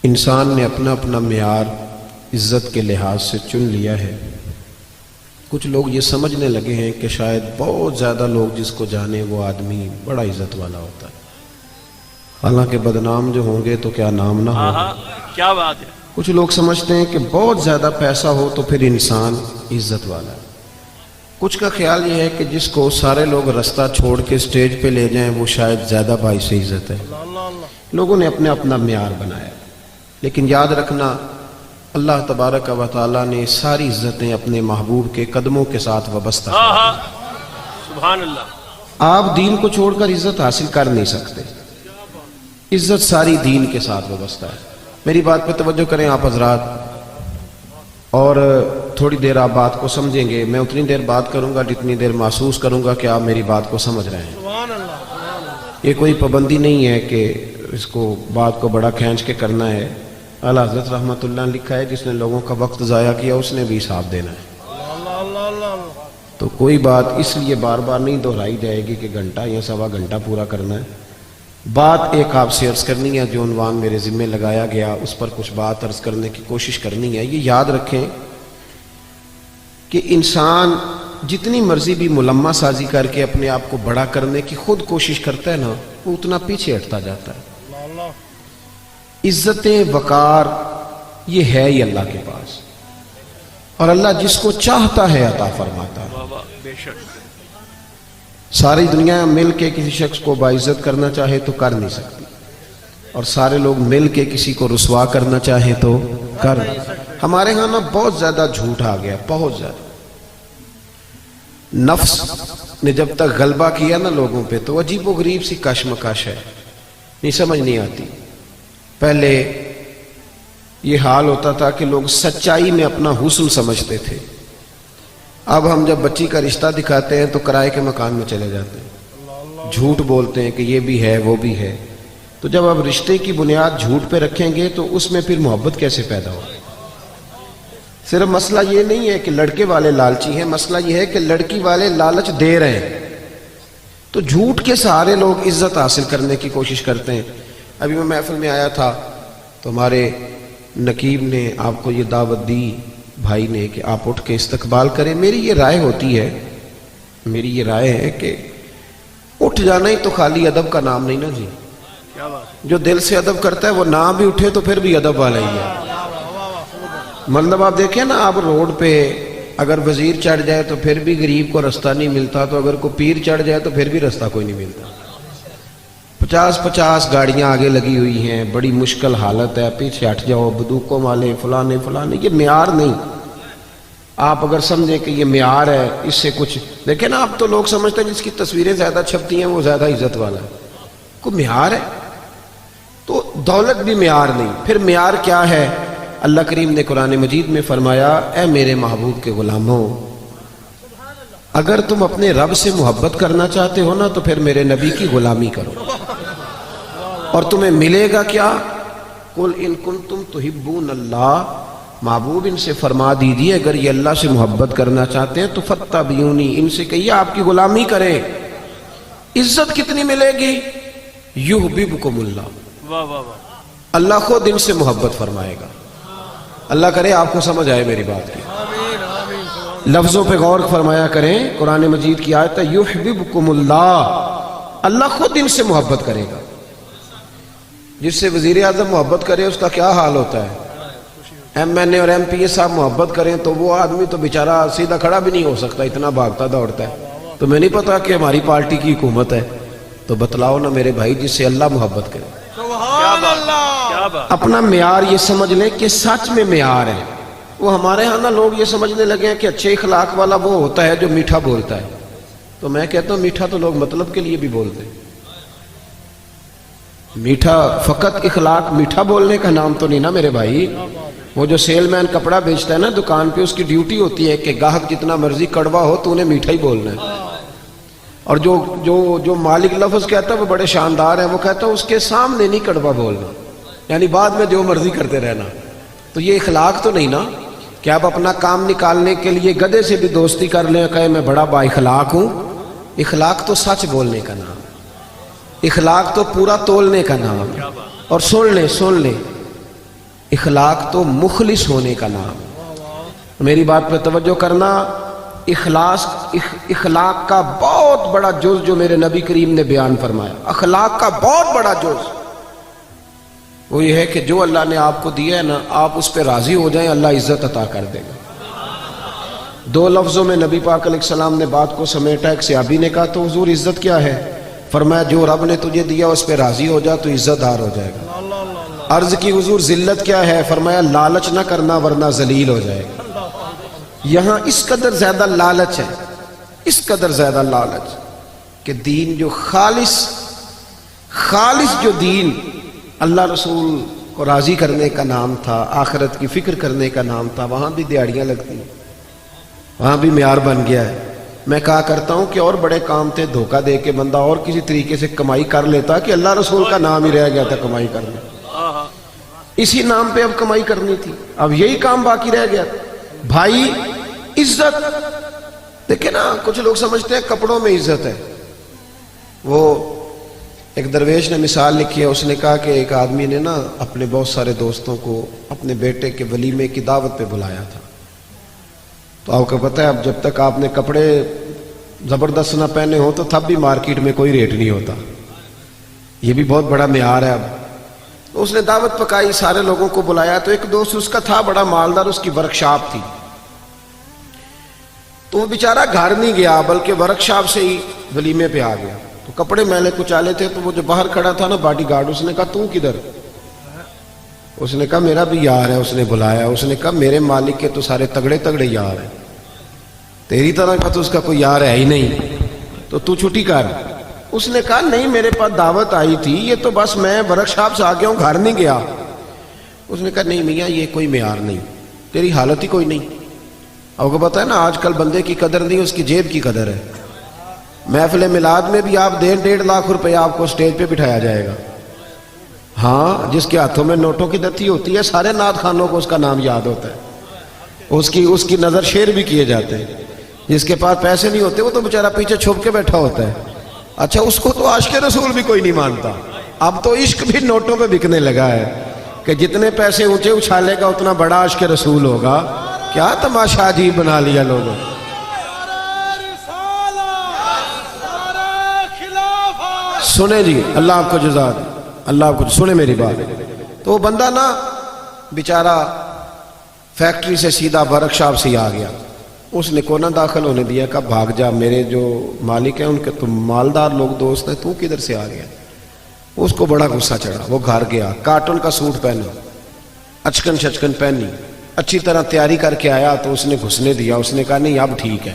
انسان نے اپنا اپنا معیار عزت کے لحاظ سے چن لیا ہے۔ کچھ لوگ یہ سمجھنے لگے ہیں کہ شاید بہت زیادہ لوگ جس کو جانے وہ آدمی بڑا عزت والا ہوتا ہے، حالانکہ بدنام جو ہوں گے تو کیا نام نہ ہو۔ کیا بات ہے۔ کچھ لوگ سمجھتے ہیں کہ بہت زیادہ پیسہ ہو تو پھر انسان عزت والا ہے۔ کچھ کا خیال یہ ہے کہ جس کو سارے لوگ رستہ چھوڑ کے سٹیج پہ لے جائیں وہ شاید زیادہ باعث عزت ہے۔ لوگوں نے اپنے اپنا معیار بنایا، لیکن یاد رکھنا اللہ تبارک و تعالیٰ نے ساری عزتیں اپنے محبوب کے قدموں کے ساتھ وابستہ ہیں۔ سبحان اللہ۔ آپ دین کو چھوڑ کر عزت حاصل کر نہیں سکتے، عزت ساری دین کے ساتھ وابستہ ہے۔ میری بات پہ توجہ کریں آپ حضرات، اور تھوڑی دیر آپ بات کو سمجھیں گے۔ میں اتنی دیر بات کروں گا جتنی دیر محسوس کروں گا کہ آپ میری بات کو سمجھ رہے ہیں۔ یہ کوئی پابندی نہیں ہے کہ اس کو بات کو بڑا کھینچ کے کرنا ہے۔ اعلیٰ حضرت رحمۃ اللہ نے لکھا ہے جس نے لوگوں کا وقت ضائع کیا اس نے بھی حساب دینا ہے۔ تو کوئی بات اس لیے بار بار نہیں دہرائی جائے گی کہ گھنٹہ یا سوا گھنٹہ پورا کرنا ہے۔ بات ایک آپ سے عرض کرنی ہے، جو عنوان میرے ذمہ لگایا گیا اس پر کچھ بات عرض کرنے کی کوشش کرنی ہے۔ یہ یاد رکھیں کہ انسان جتنی مرضی بھی ملمہ سازی کر کے اپنے آپ کو بڑا کرنے کی خود کوشش کرتا ہے نا، وہ اتنا پیچھے ہٹتا جاتا ہے۔ عزتیں وقار یہ ہے ہی اللہ کے پاس، اور اللہ جس کو چاہتا ہے عطا فرماتا ہے۔ بے شک۔ ساری دنیا مل کے کسی شخص کو باعزت کرنا چاہے تو کر نہیں سکتی، اور سارے لوگ مل کے کسی کو رسوا کرنا چاہے تو کر نہیں سکتے۔ ہمارے ہاں نا بہت زیادہ جھوٹ آ گیا، بہت زیادہ۔ نفس نے جب تک غلبہ کیا نا لوگوں پہ تو عجیب و غریب سی کشمکش ہے، نہیں سمجھ نہیں آتی۔ پہلے یہ حال ہوتا تھا کہ لوگ سچائی میں اپنا حسن سمجھتے تھے، اب ہم جب بچی کا رشتہ دکھاتے ہیں تو کرائے کے مکان میں چلے جاتے ہیں، جھوٹ بولتے ہیں کہ یہ بھی ہے وہ بھی ہے۔ تو جب اب رشتے کی بنیاد جھوٹ پہ رکھیں گے تو اس میں پھر محبت کیسے پیدا ہو؟ صرف مسئلہ یہ نہیں ہے کہ لڑکے والے لالچی ہیں، مسئلہ یہ ہے کہ لڑکی والے لالچ دے رہے ہیں، تو جھوٹ کے سہارے لوگ عزت حاصل کرنے کی کوشش کرتے ہیں۔ ابھی میں محفل میں آیا تھا تو ہمارے نقیب نے آپ کو یہ دعوت دی بھائی نے کہ آپ اٹھ کے استقبال کریں۔ میری یہ رائے ہوتی ہے، میری یہ رائے ہے کہ اٹھ جانا ہی تو خالی ادب کا نام نہیں نا جی۔ جو دل سے ادب کرتا ہے وہ نہ بھی اٹھے تو پھر بھی ادب والا ہی ہے۔ مطلب آپ دیکھیں نا، آپ روڈ پہ اگر وزیر چڑھ جائے تو پھر بھی غریب کو رستہ نہیں ملتا، تو اگر کوئی پیر چڑھ جائے تو پھر بھی رستہ کوئی نہیں ملتا۔ 50 گاڑیاں آگے لگی ہوئی ہیں، بڑی مشکل حالت ہے، پیچھے ہٹ جاؤ، بندوقوں والے فلانے فلانے۔ یہ معیار نہیں۔ آپ اگر سمجھیں کہ یہ معیار ہے، اس سے کچھ دیکھیں نا، آپ تو لوگ سمجھتے ہیں جس کی تصویریں زیادہ چھپتی ہیں وہ زیادہ عزت والا ہے۔ کوئی معیار ہے تو دولت بھی معیار نہیں۔ پھر معیار کیا ہے؟ اللہ کریم نے قرآن مجید میں فرمایا، اے میرے محبوب کے غلاموں، اگر تم اپنے رب سے محبت کرنا چاہتے ہو نا تو پھر میرے نبی کی غلامی کرو، اور تمہیں ملے گا کیا؟ قل ان کنتم تحبون اللہ، محبوب ان سے فرما دیجیے اگر یہ اللہ سے محبت کرنا چاہتے ہیں تو فاتبعونی، ان سے کہیے آپ کی غلامی کریں۔ عزت کتنی ملے گی؟ یحببکم اللہ، واہ واہ واہ، اللہ خود ان سے محبت فرمائے گا۔ اللہ کرے آپ کو سمجھ آئے میری بات کی۔ لفظوں پہ غور فرمایا کریں، قرآن مجید کی آیت ہے یحببکم اللہ، اللہ خود ان سے محبت کرے گا۔ جس سے وزیر اعظم محبت کرے اس کا کیا حال ہوتا ہے؟ ایم این اے اور ایم پی اے صاحب محبت کریں تو وہ آدمی تو بیچارہ سیدھا کھڑا بھی نہیں ہو سکتا، اتنا بھاگتا دوڑتا ہے۔ تو میں نہیں پتا کہ ہماری پارٹی کی حکومت ہے، تو بتلاؤ نا میرے بھائی، جس سے اللہ محبت کرے۔ سبحان اللہ۔ اپنا معیار یہ سمجھ لیں کہ سچ میں معیار ہے۔ وہ ہمارے ہاں نا لوگ یہ سمجھنے لگے ہیں کہ اچھے اخلاق والا وہ ہوتا ہے جو میٹھا بولتا ہے، تو میں کہتا ہوں میٹھا تو لوگ مطلب کے لیے بھی بولتے ہیں۔ میٹھا فقط اخلاق میٹھا بولنے کا نام تو نہیں نا میرے بھائی۔ وہ جو سیل مین کپڑا بیچتا ہے نا دکان پہ، اس کی ڈیوٹی ہوتی ہے کہ گاہک جتنا مرضی کڑوا ہو تو انہیں میٹھا ہی بولنا ہے، اور جو مالک لفظ کہتا ہے وہ بڑے شاندار ہیں، وہ کہتا ہے اس کے سامنے نہیں کڑوا بولنا، یعنی بعد میں جو مرضی کرتے رہنا۔ تو یہ اخلاق تو نہیں نا کہ آپ اپنا کام نکالنے کے لیے گدھے سے بھی دوستی کر لیں، کہے میں بڑا با اخلاق ہوں۔ اخلاق تو سچ بولنے کا نام، اخلاق تو پورا تولنے کا نام ہے۔ اور سن لیں اخلاق تو مخلص ہونے کا نام. میری بات پہ توجہ کرنا. اخلاق کا بہت بڑا جز جو میرے نبی کریم نے بیان فرمایا، اخلاق کا بہت بڑا جز وہ یہ ہے کہ جو اللہ نے آپ کو دیا ہے نا، آپ اس پہ راضی ہو جائیں، اللہ عزت عطا کر دے گا. دو لفظوں میں نبی پاک علیہ السلام نے بات کو سمیٹا. ایک صحابی نے کہا تو حضور عزت کیا ہے؟ فرمایا جو رب نے تجھے دیا اس پہ راضی ہو جا تو عزت دار ہو جائے گا. عرض کی حضور ذلت کیا ہے؟ فرمایا لالچ نہ کرنا ورنہ ذلیل ہو جائے گا. یہاں اس قدر زیادہ لالچ ہے، اس قدر زیادہ لالچ کہ دین جو خالص جو دین اللہ رسول کو راضی کرنے کا نام تھا، آخرت کی فکر کرنے کا نام تھا، وہاں بھی دیہڑیاں لگتی ہیں، وہاں بھی معیار بن گیا ہے. میں کہا کرتا ہوں کہ اور بڑے کام تھے، دھوکہ دے کے بندہ اور کسی طریقے سے کمائی کر لیتا کہ اللہ رسول کا نام ہی رہ گیا تھا کمائی کرنا. اسی نام پہ اب کمائی کرنی تھی، اب یہی کام باقی رہ گیا. بھائی عزت دیکھیں نا، کچھ لوگ سمجھتے ہیں کپڑوں میں عزت ہے. وہ ایک درویش نے مثال لکھی ہے، اس نے کہا کہ ایک آدمی نے نا اپنے بہت سارے دوستوں کو اپنے بیٹے کے ولیمے کی دعوت پہ بلایا تھا. تو آپ کو پتہ ہے اب جب تک آپ نے کپڑے زبردست نہ پہنے ہوں تو تب بھی مارکیٹ میں کوئی ریٹ نہیں ہوتا. یہ بھی بہت بڑا معیار ہے. اب اس نے دعوت پکائی، سارے لوگوں کو بلایا. تو ایک دوست اس کا تھا بڑا مالدار، اس کی ورکشاپ تھی. تو وہ بیچارہ گھر نہیں گیا بلکہ ورکشاپ سے ہی ولیمے پہ آ گیا. تو کپڑے میلے کچالے تھے. تو وہ جو باہر کھڑا تھا نا باڈی گارڈ، اس نے کہا تو کدھر؟ اس نے کہا میرا بھی یار ہے، اس نے بلایا. اس نے کہا میرے مالک کے تو سارے تگڑے تگڑے یار ہیں، تیری طرح کا تو اس کا کوئی یار ہے ہی نہیں، تو چھٹی کر. اس نے کہا نہیں میرے پاس دعوت آئی تھی، یہ تو بس میں ورکشاپ سے آ گیا ہوں، گھر نہیں گیا. اس نے کہا نہیں میاں یہ کوئی معیار نہیں، تیری حالت ہی کوئی نہیں. آپ کو پتہ ہے نا آج کل بندے کی قدر نہیں، اس کی جیب کی قدر ہے. محفل میلاد میں بھی آپ 1.5 لاکھ روپے آپ کو سٹیج پہ بٹھایا جائے گا. ہاں جس کے ہاتھوں میں نوٹوں کی دتی ہوتی ہے، سارے نعت خانوں کو اس کا نام یاد ہوتا ہے، اس کی نظر شیر بھی کیے جاتے ہیں. جس کے پاس پیسے نہیں ہوتے وہ تو بیچارہ پیچھے چھپ کے بیٹھا ہوتا ہے. اچھا اس کو تو عاشق رسول بھی کوئی نہیں مانتا. اب تو عشق بھی نوٹوں پہ بکنے لگا ہے کہ جتنے پیسے اونچے اچھالے گا اتنا بڑا عاشق رسول ہوگا. کیا تماشا عجیب بنا لیا لوگوں. سنیں جی، اللہ آپ کو جزا دے، اللہ آپ کو سنیں میری بات. تو وہ بندہ نا بیچارہ فیکٹری سے سیدھا ورکشاپ سے ہی آ گیا. اس نے کو نہ داخل ہونے دیا، کہا بھاگ جا، میرے جو مالک ہیں ان کے تو مالدار لوگ دوست ہیں، تو کدھر سے آ گیا؟ اس کو بڑا غصہ چڑھا. وہ گھر گیا، کارٹن کا سوٹ پہنا، اچکن شچکن پہنی، اچھی طرح تیاری کر کے آیا. تو اس نے گھسنے دیا. اس نے کہا نہیں اب ٹھیک ہے،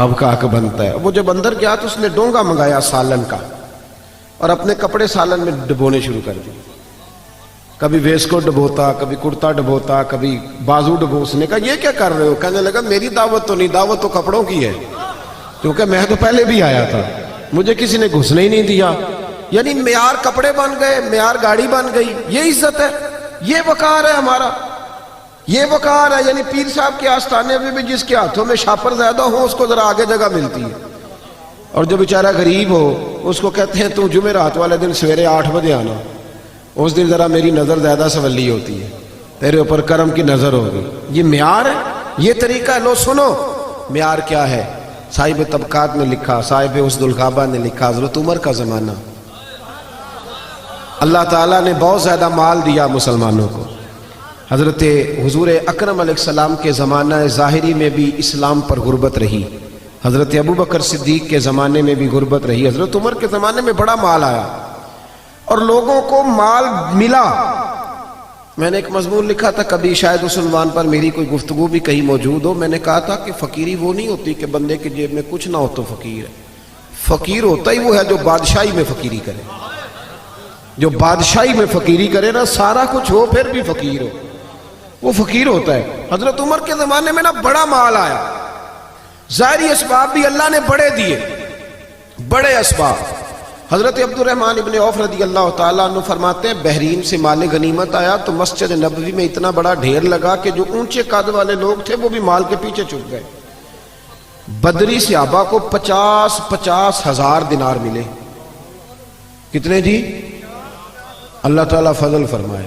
آپ کا حق بنتا ہے. وہ جب اندر گیا تو اس نے ڈونگا منگایا سالن کا اور اپنے کپڑے سالن میں ڈبونے شروع کر دیے. کبھی ویس کو ڈبوتا، کبھی کرتا ڈبوتا، کبھی بازو ڈبو. اس نے کہا یہ کیا کر رہے ہو؟ کہنے لگا میری دعوت تو نہیں، دعوت تو کپڑوں کی ہے، کیونکہ میں تو پہلے بھی آیا تھا، مجھے کسی نے گھسنے ہی نہیں دیا. یعنی معیار کپڑے بن گئے، معیار گاڑی بن گئی. یہ عزت ہے، یہ وقار ہے ہمارا، یہ وقار ہے. یعنی پیر صاحب کے آستانے میں بھی جس کے ہاتھوں میں شاپر زیادہ ہو اس کو ذرا آگے جگہ ملتی ہے، اور جو بیچارہ غریب ہو اس کو کہتے ہیں تو جمعرات والے دن سویرے 8 بجے آنا، اس دن ذرا میری نظر زیادہ سولی ہوتی ہے، تیرے اوپر کرم کی نظر ہوگی. یہ معیار ہے، یہ طریقہ ہے. لو سنو معیار کیا ہے. صاحب طبقات نے لکھا، صاحب حسن الغابہ نے لکھا، حضرت عمر کا زمانہ، اللہ تعالیٰ نے بہت زیادہ مال دیا مسلمانوں کو. حضرت حضور اکرم علیہ السلام کے زمانہ ظاہری میں بھی اسلام پر غربت رہی. حضرت ابوبکر صدیق کے زمانے میں بھی غربت رہی. حضرت عمر کے زمانے میں بڑا مال آیا اور لوگوں کو مال ملا. میں نے ایک مضمون لکھا تھا، کبھی شاید اس عنوان پر میری کوئی گفتگو بھی کہیں موجود ہو. میں نے کہا تھا کہ فقیری وہ نہیں ہوتی کہ بندے کی جیب میں کچھ نہ ہو تو فقیر ہے. فقیر ہوتا ہی وہ ہے جو بادشاہی میں فقیری کرے. جو بادشاہی میں فقیری کرے نا، سارا کچھ ہو پھر بھی فقیر ہو، وہ فقیر ہوتا ہے. حضرت عمر کے زمانے میں نا بڑا مال آیا. ظاہری اسباب بھی اللہ نے بڑے دیے، بڑے اسباب. حضرت عبد الرحمن ابن عوف رضی اللہ تعالیٰ عنہ فرماتے ہیں بحرین سے مال غنیمت آیا تو مسجد نبوی میں اتنا بڑا ڈھیر لگا کہ جو اونچے قد والے لوگ تھے وہ بھی مال کے پیچھے چھپ گئے. بدری صحابہ کو 50 ہزار دینار ملے. کتنے جی؟ اللہ تعالیٰ فضل فرمائے.